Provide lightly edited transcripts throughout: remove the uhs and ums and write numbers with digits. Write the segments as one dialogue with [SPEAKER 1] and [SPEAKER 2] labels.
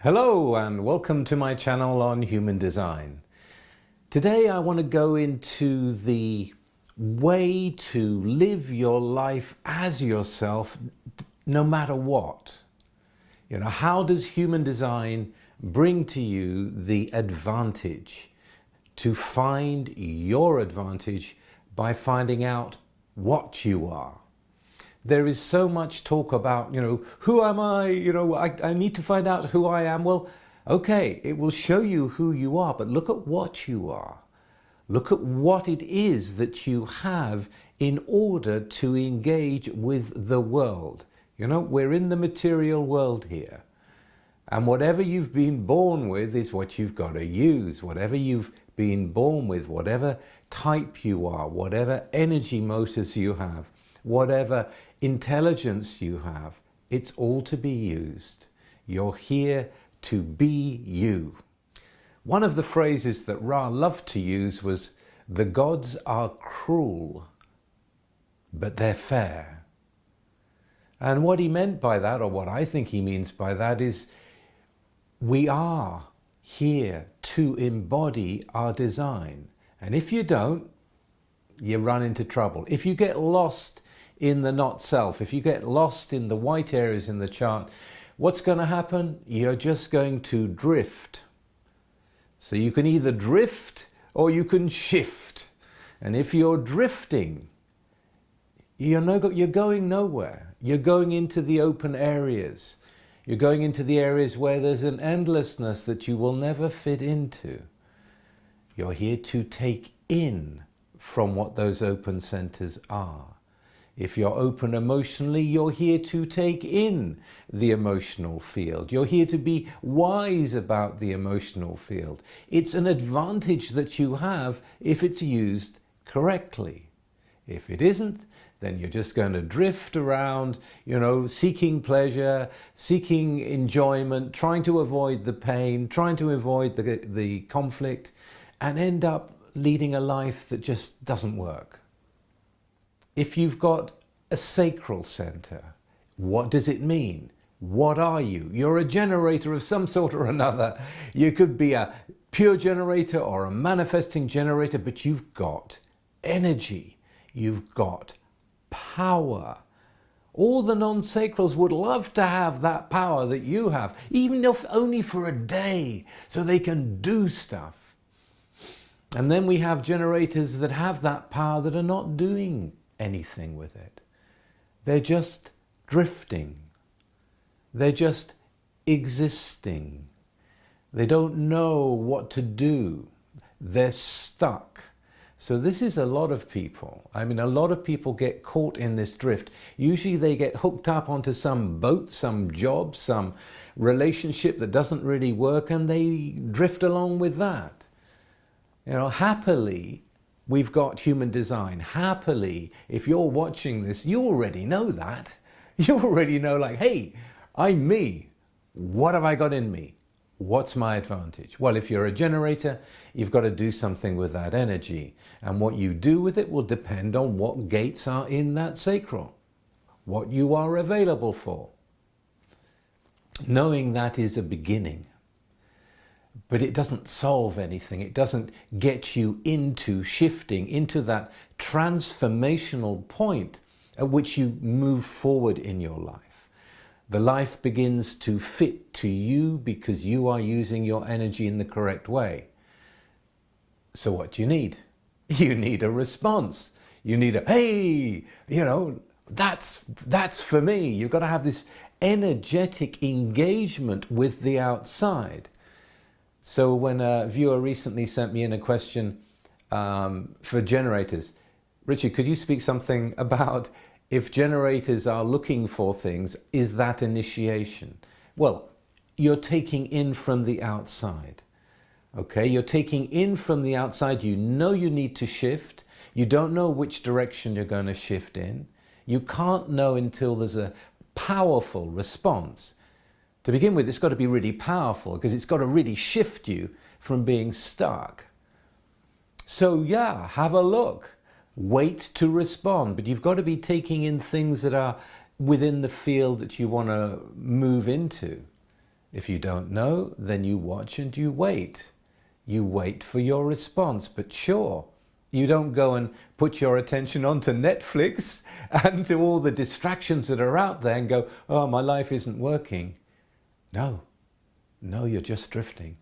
[SPEAKER 1] Hello and welcome to my channel on human design. Today I want to go into the way to live your life as yourself no matter what. How does human design bring to you the advantage to find your advantage by finding out what you are? There is so much talk about, who am I? I need to find out who I am. Well, okay, it will show you who you are, but look at what you are. Look at what it is that you have in order to engage with the world. We're in the material world here. And whatever you've been born with is what you've got to use. Whatever you've been born with, whatever type you are, whatever energy motors you have, whatever intelligence you have, it's all to be used. You're here to be you. One of the phrases that Ra loved to use was, "The gods are cruel, but they're fair." And what he meant by that, or what I think he means by that, is we are here to embody our design. And if you don't, you run into trouble. If you get lost in the not self, if you get lost in the white areas in the chart, what's going to happen? You're just going to drift. So you can either drift or you can shift. And if you're drifting, you're going nowhere. You're going into the open areas. You're going into the areas where there's an endlessness that you will never fit into. You're here to take in from what those open centers are. If you're open emotionally, you're here to take in the emotional field. You're here to be wise about the emotional field. It's an advantage that you have if it's used correctly. If it isn't, then you're just going to drift around, seeking pleasure, seeking enjoyment, trying to avoid the pain, trying to avoid the conflict, and end up leading a life that just doesn't work. If you've got a sacral center, what does it mean? What are you? You're a generator of some sort or another. You could be a pure generator or a manifesting generator, but you've got energy. You've got power. All the non-sacrals would love to have that power that you have, even if only for a day, so they can do stuff. And then we have generators that have that power that are not doing anything with it. They're just drifting. They're just existing. They don't know what to do. They're stuck. So this is a lot of people. A lot of people get caught in this drift. Usually they get hooked up onto some boat, some job, some relationship that doesn't really work, and they drift along with that. Happily, we've got human design. Happily, if you're watching this, you already know that. You already know, hey, I'm me. What have I got in me? What's my advantage? Well, if you're a generator, you've got to do something with that energy. And what you do with it will depend on what gates are in that sacral, what you are available for. Knowing that is a beginning. But it doesn't solve anything. It doesn't get you into shifting into that transformational point at which you move forward in your life. The life begins to fit to you because you are using your energy in the correct way. So what do you need? You need a response. You need a, hey, that's for me. You've got to have this energetic engagement with the outside. So when a viewer recently sent me in a question for generators, Richard, could you speak something about if generators are looking for things, is that initiation? Well, you're taking in from the outside. Okay, you're taking in from the outside. You know you need to shift. You don't know which direction you're going to shift in. You can't know until there's a powerful response. To begin with, it's got to be really powerful because it's got to really shift you from being stuck. So yeah, have a look. Wait to respond, but you've got to be taking in things that are within the field that you want to move into. If you don't know, then you watch and you wait. You wait for your response, but sure, you don't go and put your attention onto Netflix and to all the distractions that are out there and go, oh, my life isn't working. No, you're just drifting.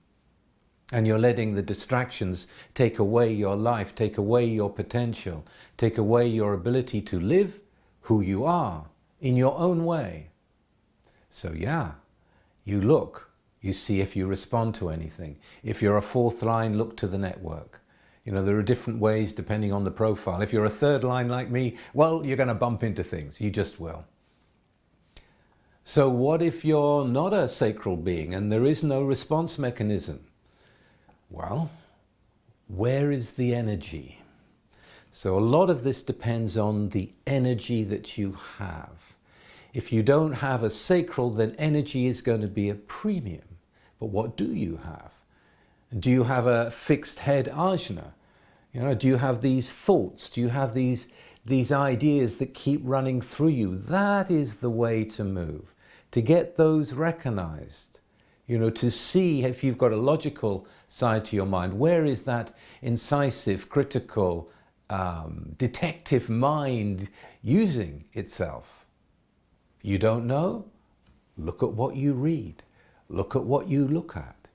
[SPEAKER 1] And you're letting the distractions take away your life, take away your potential, take away your ability to live who you are in your own way. So yeah, you look, you see if you respond to anything. If you're a fourth line, look to the network. You know, there are different ways depending on the profile. If you're a third line like me, well, you're going to bump into things. You just will. So what if you're not a sacral being and there is no response mechanism? Well, where is the energy? So a lot of this depends on the energy that you have. If you don't have a sacral, then energy is going to be a premium. But what do you have? Do you have a fixed head ajna? You know, do you have these thoughts? Do you have these ideas that keep running through you? That is the way to move, to get those recognized. You know, to see if you've got a logical side to your mind. Where is that incisive, critical, detective mind using itself? You don't know? Look at what you read. Look at what you look at.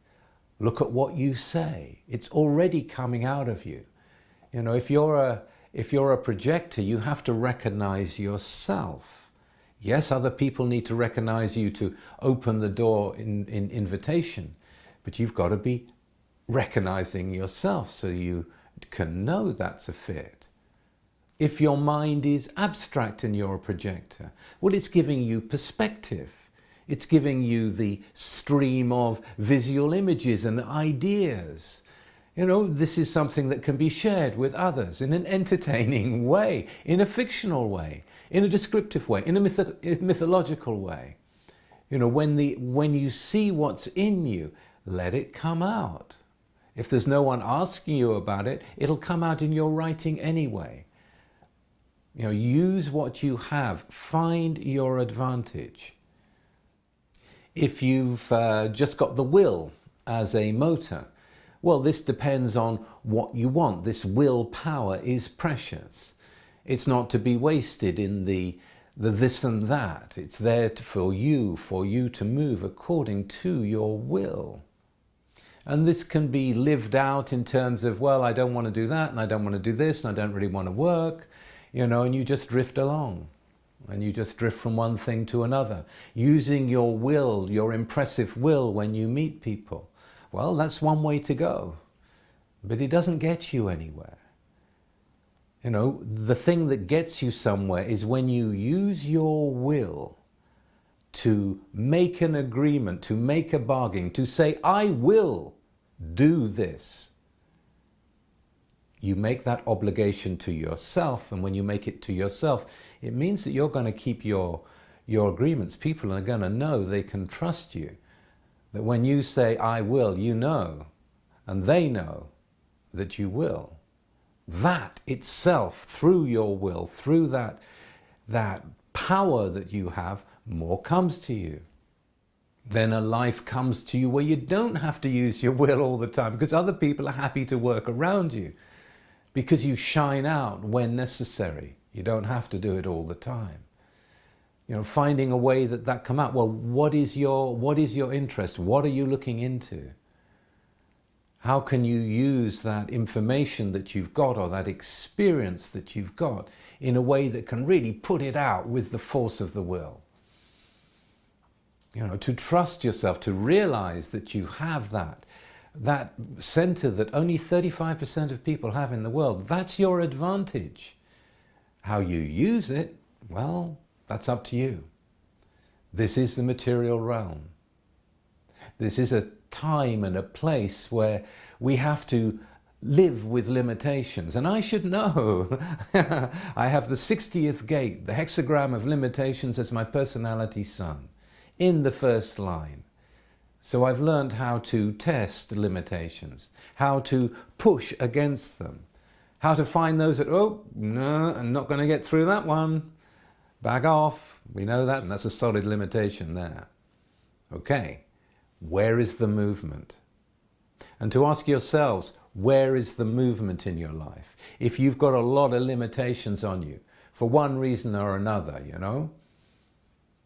[SPEAKER 1] Look at what you say. It's already coming out of you. You know, if you're a projector, you have to recognize yourself. Yes, other people need to recognize you to open the door in invitation, but you've got to be recognizing yourself so you can know that's a fit. If your mind is abstract and you're a projector, well, it's giving you perspective. It's giving you the stream of visual images and ideas. You know, this is something that can be shared with others in an entertaining way, in a fictional way, in a descriptive way, in a mythological way. You know, when you see what's in you, let it come out. If there's no one asking you about it, it'll come out in your writing anyway. You know, use what you have. Find your advantage. If you've just got the will as a motor, well, this depends on what you want. This willpower is precious. It's not to be wasted in the this and that. It's there for you to move according to your will. And this can be lived out in terms of, well, I don't want to do that, and I don't want to do this, and I don't really want to work, you know, and you just drift along. And you just drift from one thing to another, using your will, your impressive will when you meet people. Well, that's one way to go, but it doesn't get you anywhere. You know, the thing that gets you somewhere is when you use your will to make an agreement, to make a bargain, to say, I will do this. You make that obligation to yourself, and when you make it to yourself, it means that you're going to keep your agreements. People are going to know they can trust you. That when you say, I will, you know, and they know that you will. That itself, through your will, through that power that you have, more comes to you. Then a life comes to you where you don't have to use your will all the time, because other people are happy to work around you, because you shine out when necessary. You don't have to do it all the time. You know, finding a way that come out. Well, what is your interest? What are you looking into? How can you use that information that you've got, or that experience that you've got, in a way that can really put it out with the force of the will? You know, to trust yourself, to realize that you have that center that only 35% of people have in the world. That's your advantage. How you use it, well, that's up to you. This is the material realm. This is a time and a place where we have to live with limitations. And I should know. I have the 60th gate, the hexagram of limitations, as my personality sun, in the first line. So I've learned how to test limitations, how to push against them, how to find those that, oh, no, I'm not going to get through that one. Back off. We know that, and that's a solid limitation there. Okay. Where is the movement? And to ask yourselves, where is the movement in your life? If you've got a lot of limitations on you, for one reason or another, you know,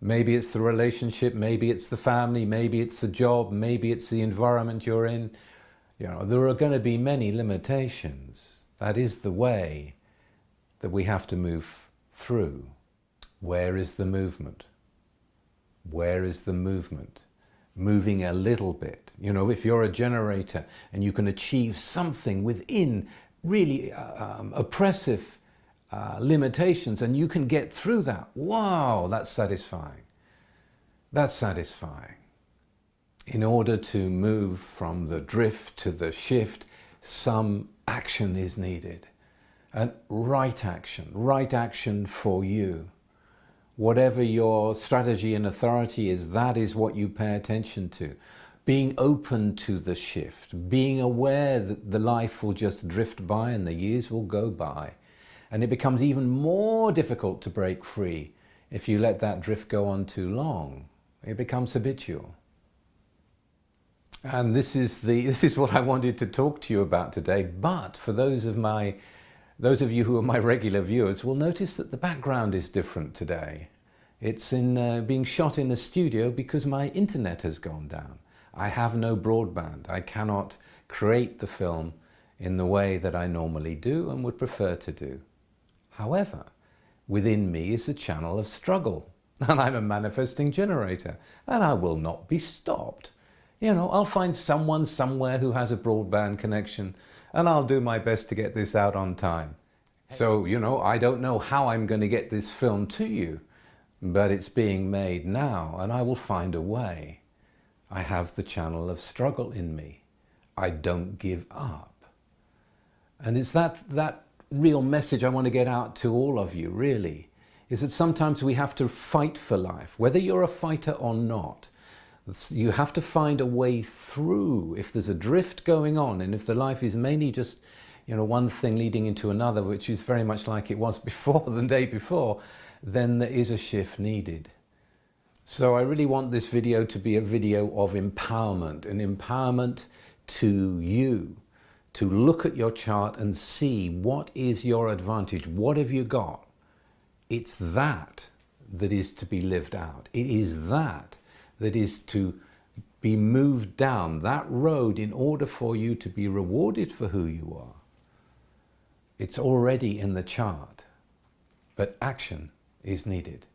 [SPEAKER 1] maybe it's the relationship, maybe it's the family, maybe it's the job, maybe it's the environment you're in. You know, there are going to be many limitations. That is the way that we have to move through. Where is the movement? Where is the movement? Moving a little bit. You know, if you're a generator and you can achieve something within really oppressive limitations and you can get through that, wow, that's satisfying. That's satisfying. In order to move from the drift to the shift, some action is needed. And right action for you. Whatever your strategy and authority is, that is what you pay attention to. Being open to the shift, being aware that the life will just drift by and the years will go by. And it becomes even more difficult to break free if you let that drift go on too long. It becomes habitual. And this is what I wanted to talk to you about today. But for those of you who are my regular viewers will notice that the background is different today. It's being shot in a studio because my internet has gone down. I have no broadband. I cannot create the film in the way that I normally do and would prefer to do. However, within me is a channel of struggle, and I'm a manifesting generator, and I will not be stopped. You know, I'll find someone somewhere who has a broadband connection, and I'll do my best to get this out on time. So, you know, I don't know how I'm going to get this film to you, but it's being made now, and I will find a way. I have the channel of struggle in me. I don't give up. And it's that real message I want to get out to all of you, really, is that sometimes we have to fight for life, whether you're a fighter or not. You have to find a way through. If there's a drift going on, and if the life is mainly just, you know, one thing leading into another, which is very much like it was before, the day before, then there is a shift needed. So I really want this video to be a video of empowerment, an empowerment to you, to look at your chart and see what is your advantage, what have you got. It's that is to be lived out. It is that is to be moved down that road in order for you to be rewarded for who you are. It's already in the chart, but action is needed.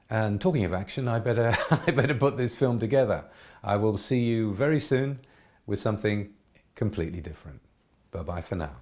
[SPEAKER 1] And talking of action, I better put this film together. I will see you very soon with something completely different. Bye-bye for now.